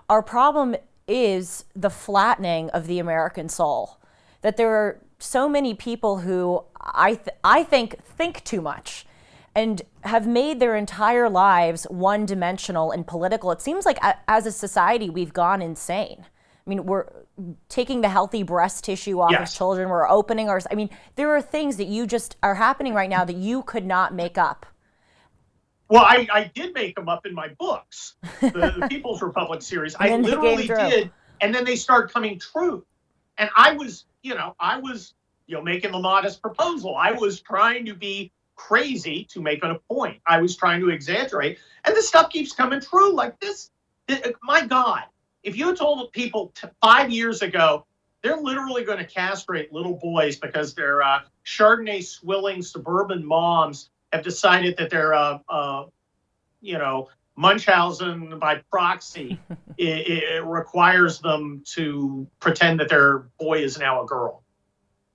Our problem is the flattening of the American soul. That there are so many people who I think too much and have made their entire lives one-dimensional and political. It seems like as a society, we've gone insane. I mean, we're taking the healthy breast tissue off of children. We're opening our, there are things that are happening right now that you could not make up.
Well, I did make them up in my books, the People's Republic series. I literally did. And then they started coming true. And I was making the modest proposal. I was trying to be crazy to make it a point. I was trying to exaggerate. And the stuff keeps coming true like this. My God, if you had told people 5 years ago, they're literally going to castrate little boys because their Chardonnay swilling suburban moms have decided that they're, Munchausen by proxy, it requires them to pretend that their boy is now a girl.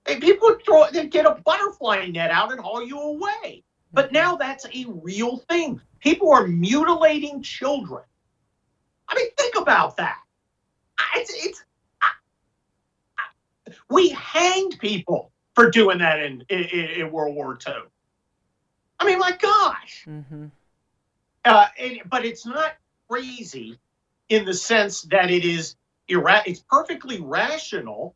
And people would get a butterfly net out and haul you away. But now that's a real thing. People are mutilating children. I mean, think about that. We hanged people for doing that in World War II. I mean, my gosh. Mm-hmm. But it's not crazy in the sense that it's perfectly rational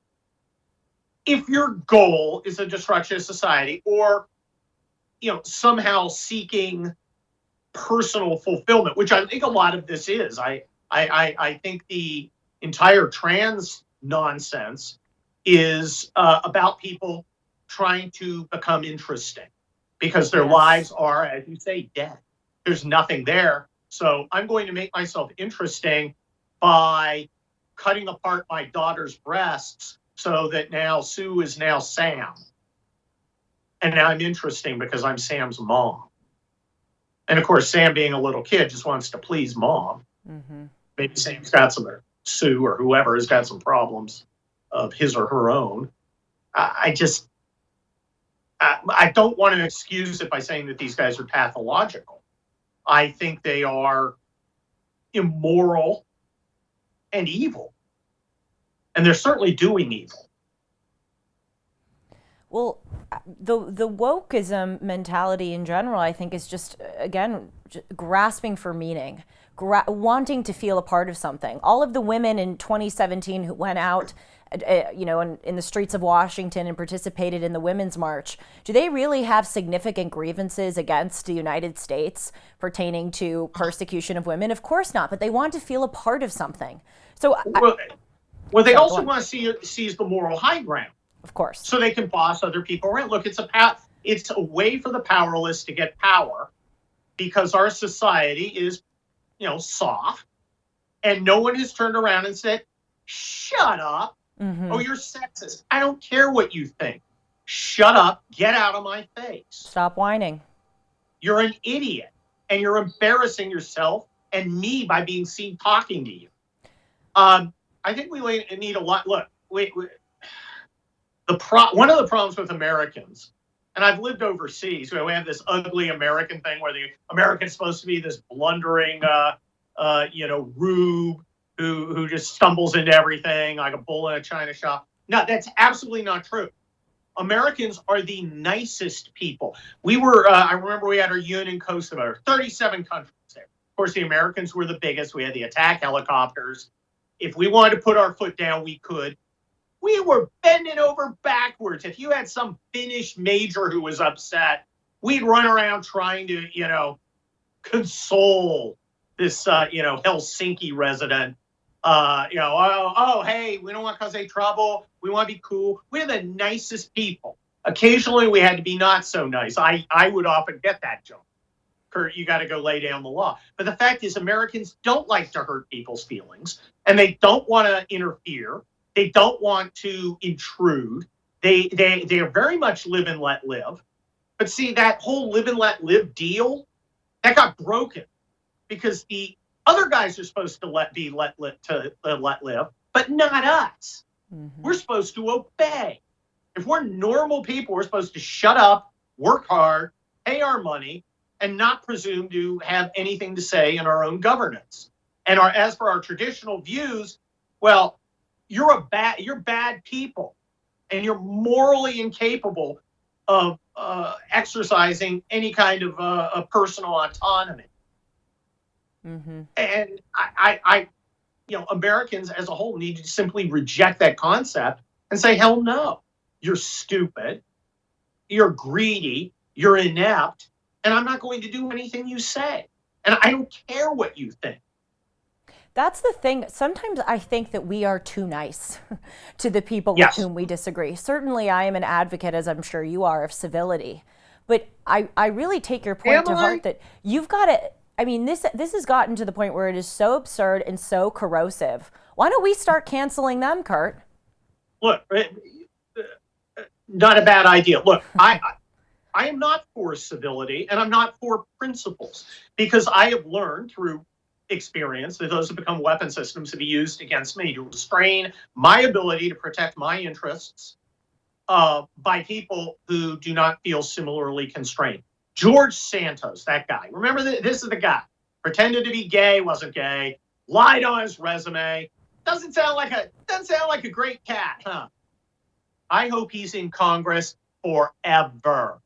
if your goal is the destruction of society or, somehow seeking personal fulfillment, which I think a lot of this is. I think the entire trans nonsense is about people trying to become interesting because their lives are, as you say, dead. There's nothing there. So I'm going to make myself interesting by cutting apart my daughter's breasts so that now Sue is now Sam. And now I'm interesting because I'm Sam's mom. And of course, Sam being a little kid just wants to please mom. Mm-hmm. Maybe Sam's got Sue or whoever has got some problems of his or her own. I don't want to excuse it by saying that these guys are pathological. I think they are immoral and evil. And they're certainly doing evil.
Well, the wokeism mentality in general, I think, is just grasping for meaning, wanting to feel a part of something. All of the women in 2017 who went out, in the streets of Washington and participated in the Women's March, do they really have significant grievances against the United States pertaining to persecution of women? Of course not, but they want to feel a part of something. So,
they also want to seize the moral high ground.
Of course. So
they can boss other people around. Look, it's a way for the powerless to get power because our society is, soft, and no one has turned around and said, "Shut up." Mm-hmm. Oh, you're sexist. I don't care what you think. Shut up. Get out of my face.
Stop whining.
You're an idiot, and you're embarrassing yourself and me by being seen talking to you. I think we need a lot. Look, one of the problems with Americans, and I've lived overseas, where we have this ugly American thing where the American's supposed to be this blundering, rube who just stumbles into everything like a bull in a china shop. No, that's absolutely not true. Americans are the nicest people. I remember we had our UN in Kosovo, 37 countries there. Of course, the Americans were the biggest. We had the attack helicopters. If we wanted to put our foot down, we could. We were bending over backwards. If you had some Finnish major who was upset, we'd run around trying to, console this, Helsinki resident. Hey, we don't want to cause any trouble. We want to be cool. We're the nicest people. Occasionally, we had to be not so nice. I would often get that joke. Kurt, you got to go lay down the law. But the fact is, Americans don't like to hurt people's feelings, and they don't want to interfere. They don't want to intrude. They are very much live and let live. But see, that whole live and let live deal, that got broken because the other guys are supposed to let live, but not us. Mm-hmm. We're supposed to obey. If we're normal people, we're supposed to shut up, work hard, pay our money, and not presume to have anything to say in our own governance. And as for our traditional views, well, you're bad people, and you're morally incapable of exercising any kind of a personal autonomy. Mm-hmm. And I Americans as a whole need to simply reject that concept and say, hell no, you're stupid, you're greedy, you're inept, and I'm not going to do anything you say. And I don't care what you think.
That's the thing. Sometimes I think that we are too nice to the people with whom we disagree. Certainly, I am an advocate, as I'm sure you are, of civility. But I really take your point to heart that you've got to, I mean, this has gotten to the point where it is so absurd and so corrosive. Why don't we start canceling them, Kurt?
Look, not a bad idea. Look, I am not for civility, and I'm not for principles, because I have learned through experience that those have become weapon systems to be used against me to restrain my ability to protect my interests by people who do not feel similarly constrained. George Santos, that guy. Remember, this is the guy. Pretended to be gay, wasn't gay. Lied on his resume. Doesn't sound like a great cat, huh? I hope he's in Congress forever,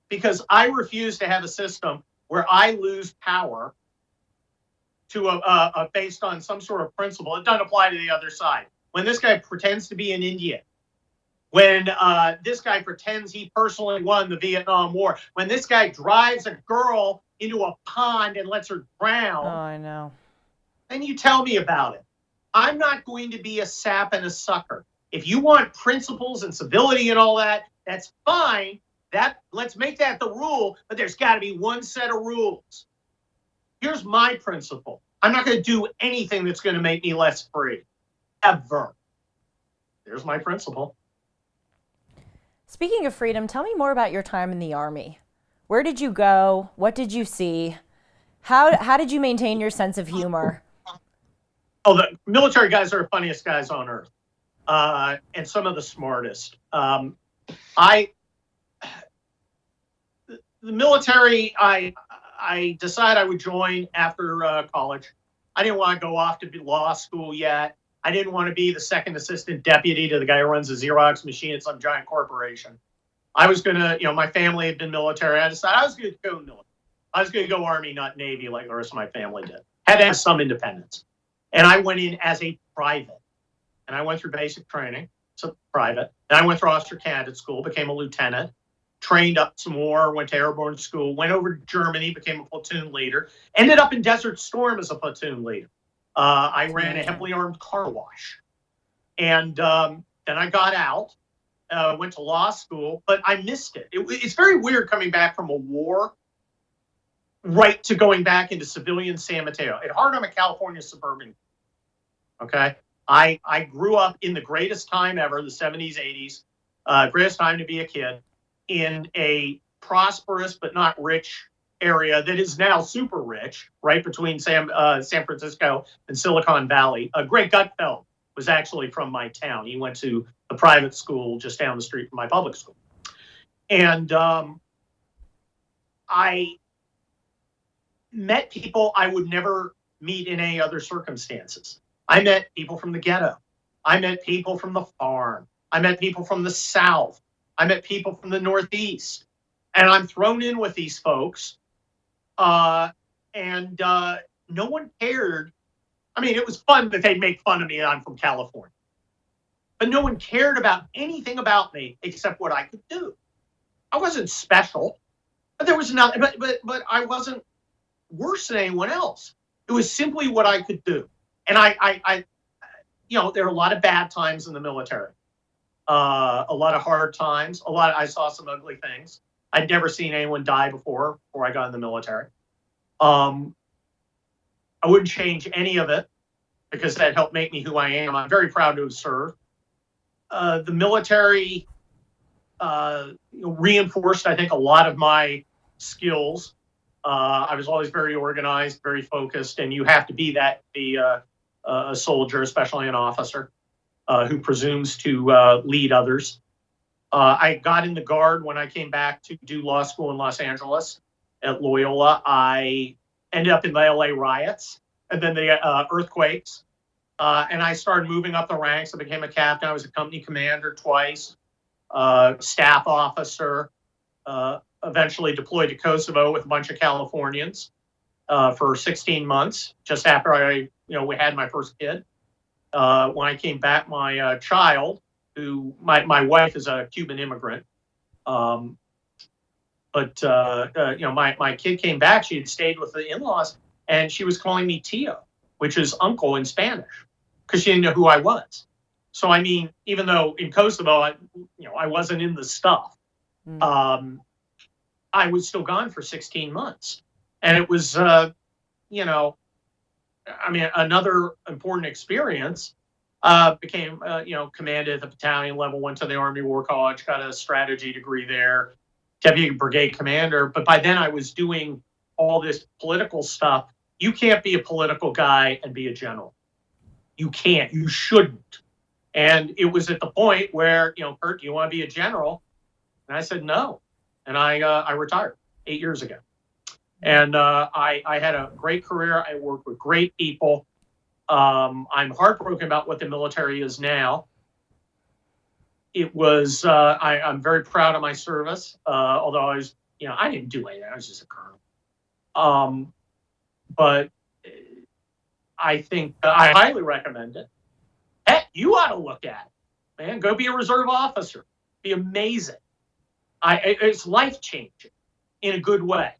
because I refuse to have a system where I lose power to based on some sort of principle. It doesn't apply to the other side. When this guy pretends to be an Indian, when this guy pretends he personally won the Vietnam War, when this guy drives a girl into a pond and lets her drown.
Oh, I know.
Then you tell me about it. I'm not going to be a sap and a sucker. If you want principles and civility and all that, that's fine. Let's make that the rule, but there's got to be one set of rules. Here's my principle. I'm not going to do anything that's going to make me less free, ever. There's my principle.
Speaking of freedom, tell me more about your time in the Army. Where did you go? What did you see? How did you maintain your sense of humor?
Oh, the military guys are the funniest guys on earth, and some of the smartest. The military, I decided I would join after college. I didn't want to go off to law school yet. I didn't want to be the second assistant deputy to the guy who runs a Xerox machine at some giant corporation. I was going to, my family had been military. I decided I was going to go military. I was going to go Army, not Navy, like the rest of my family did. Had to have some independence. And I went in as a private. And I went through basic training, so private. Then I went through officer candidate school, became a lieutenant. Trained up some more, went to airborne school, went over to Germany, became a platoon leader, ended up in Desert Storm as a platoon leader. I ran a heavily armed car wash. And then I got out, went to law school, but I missed it. It's very weird coming back from a war right to going back into civilian San Mateo. At heart, I'm a California suburban. Okay? I grew up in the greatest time ever, the 70s, 80s, greatest time to be a kid, in a prosperous but not rich area that is now super rich, right between San Francisco and Silicon Valley. Greg Gutfeld was actually from my town. He went to the private school just down the street from my public school. And I met people I would never meet in any other circumstances. I met people from the ghetto. I met people from the farm. I met people from the South. I met people from the Northeast. And I'm thrown in with these folks. And no one cared. I mean, it was fun that they'd make fun of me and I'm from California. But no one cared about anything about me except what I could do. I wasn't special, but there was nothing. But I wasn't worse than anyone else. It was simply what I could do. And I there are a lot of bad times in the military, a lot of hard times. I saw some ugly things. I'd never seen anyone die before I got in the military. I wouldn't change any of it because that helped make me who I am. I'm very proud to have served. The military reinforced, I think, a lot of my skills. I was always very organized, very focused, and you have to be that to be a soldier, especially an officer who presumes to lead others. I got in the Guard when I came back to do law school in Los Angeles at Loyola. I ended up in the LA riots and then the earthquakes. And I started moving up the ranks. I became a captain. I was a company commander twice, staff officer, eventually deployed to Kosovo with a bunch of Californians for 16 months, just after we had my first kid. When I came back, my child, my wife is a Cuban immigrant, my kid came back. She had stayed with the in-laws, and she was calling me Tio, which is uncle in Spanish, because she didn't know who I was. So, I mean, even though in Kosovo, I wasn't in the stuff, I was still gone for 16 months. And it was, another important experience. Became, commanded at the battalion level, went to the Army War College, got a strategy degree there, deputy brigade commander. But by then I was doing all this political stuff. You can't be a political guy and be a general. You can't. You shouldn't. And it was at the point where, Kurt, do you want to be a general? And I said no. And I retired 8 years ago. And I had a great career. I worked with great people. I'm heartbroken about what the military is now. It was, I'm very proud of my service, although I was, I didn't do anything. I was just a colonel. But I think I highly recommend it. Heck, you ought to look at it, man. Go be a reserve officer. Be amazing. It's life-changing in a good way.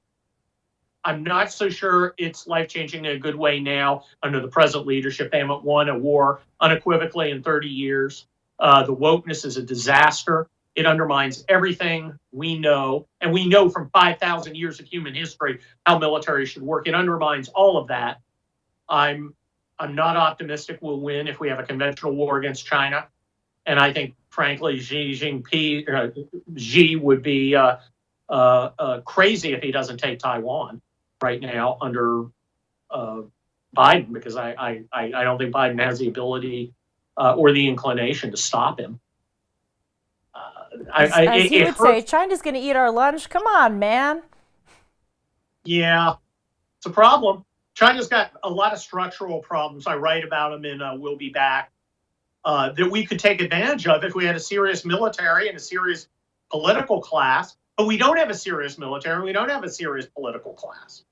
I'm not so sure it's life-changing in a good way now under the present leadership. They haven't won a war unequivocally in 30 years. The wokeness is a disaster. It undermines everything we know. And we know from 5,000 years of human history how military should work. It undermines all of that. I'm not optimistic we'll win if we have a conventional war against China. And I think, frankly, Xi would be crazy if he doesn't take Taiwan right now under Biden, because I don't think Biden has the ability or the inclination to stop him.
As he would say, China's going to eat our lunch. Come on, man.
Yeah, it's a problem. China's got a lot of structural problems. I write about them in We'll Be Back that we could take advantage of if we had a serious military and a serious political class. But we don't have a serious military. We don't have a serious political class.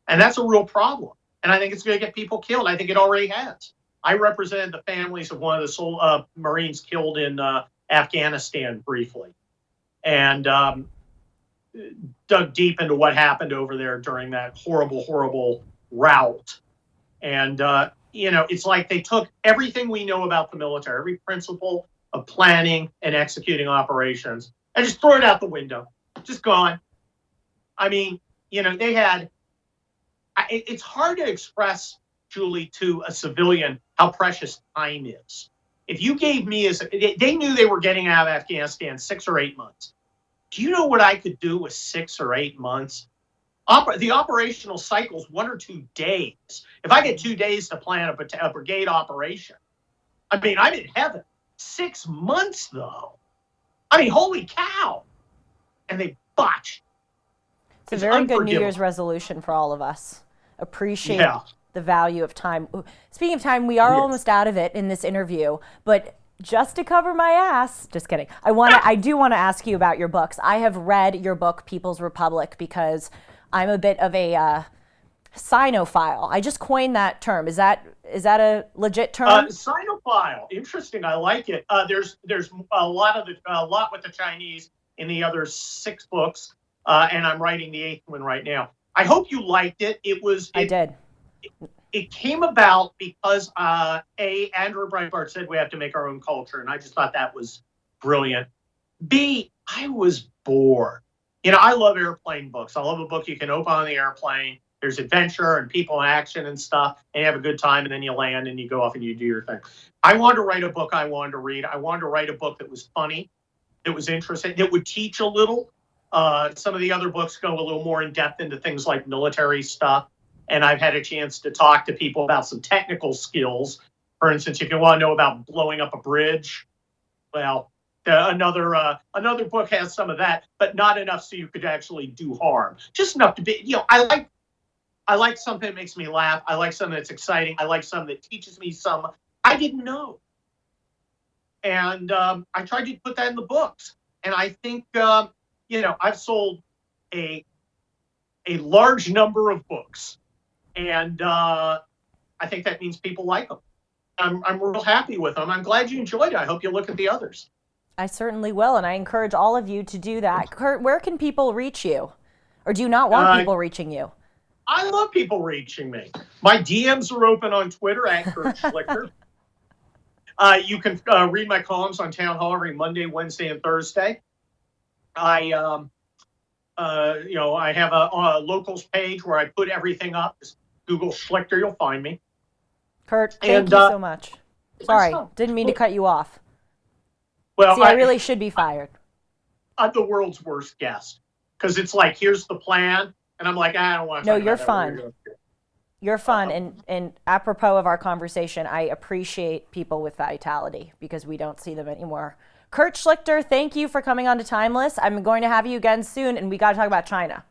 And that's a real problem. And I think it's going to get people killed. I think it already has. I represented the families of one of the Marines killed in Afghanistan briefly, and dug deep into what happened over there during that horrible, horrible rout. And, it's like they took everything we know about the military, every principle of planning and executing operations, and just throw it out the window. Just gone. I mean, they had, it's hard to express, Julie, to a civilian how precious time is. If you gave me, they knew they were getting out of Afghanistan 6 or 8 months. Do you know what I could do with 6 or 8 months? The operational cycle's 1 or 2 days. If I get 2 days to plan a brigade operation, I mean, I'm in heaven. 6 months, though. I mean, holy cow. And they botched.
It's a very good New Year's resolution for all of us. Appreciate the value of time. Speaking of time, we are almost out of it in this interview, but just to cover my ass, just kidding. I do want to ask you about your books. I have read your book, People's Republic, because I'm a bit of a Sinophile. I just coined that term. Is that a legit term?
Sinophile. Interesting. I like it. There's a lot with the Chinese in the other 6 books, and I'm writing the 8th one right now. I hope you liked it. I did. It came about because Andrew Breitbart said we have to make our own culture, and I just thought that was brilliant. B, I was bored. You know, I love airplane books. I love a book you can open on the airplane. There's adventure and people in action and stuff, and you have a good time, and then you land and you go off and you do your thing. I wanted to write a book I wanted to read. I wanted to write a book that was funny, that was interesting, that would teach a little. Some of the other books go a little more in depth into things like military stuff. And I've had a chance to talk to people about some technical skills. For instance, if you want to know about blowing up a bridge, well, another book has some of that, but not enough so you could actually do harm. Just enough to be, I like something that makes me laugh. I like something that's exciting. I like something that teaches me some I didn't know. And I tried to put that in the books. And I think, I've sold a large number of books. And I think that means people like them. I'm real happy with them. I'm glad you enjoyed it. I hope you look at the others.
I certainly will, and I encourage all of you to do that. Kurt, where can people reach you? Or do you not want people reaching you?
I love people reaching me. My DMs are open on Twitter at Kurt Schlichter. You can read my columns on Town Hall every Monday, Wednesday, and Thursday. I have a locals page where I put everything up. Just Google Schlichter, you'll find me.
Kurt, thank you so much. Sorry, didn't mean to cut you off.
Well,
see, I really should be fired.
I'm the world's worst guest because it's like, here's the plan, and I'm like, I don't want to.
No, you're fun. You're fun, and apropos of our conversation, I appreciate people with vitality because we don't see them anymore. Kurt Schlichter, thank you for coming on to Timeless. I'm going to have you again soon, and we got to talk about China.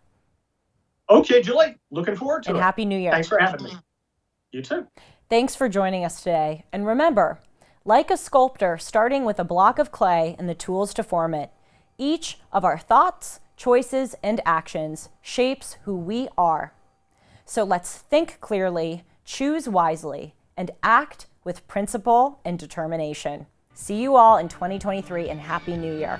Okay, Julie, looking forward to it.
And Happy New Year.
Thanks for having me. You too.
Thanks for joining us today. And remember, like a sculptor starting with a block of clay and the tools to form it, each of our thoughts, choices, and actions shapes who we are. So let's think clearly, choose wisely, and act with principle and determination. See you all in 2023 and Happy New Year.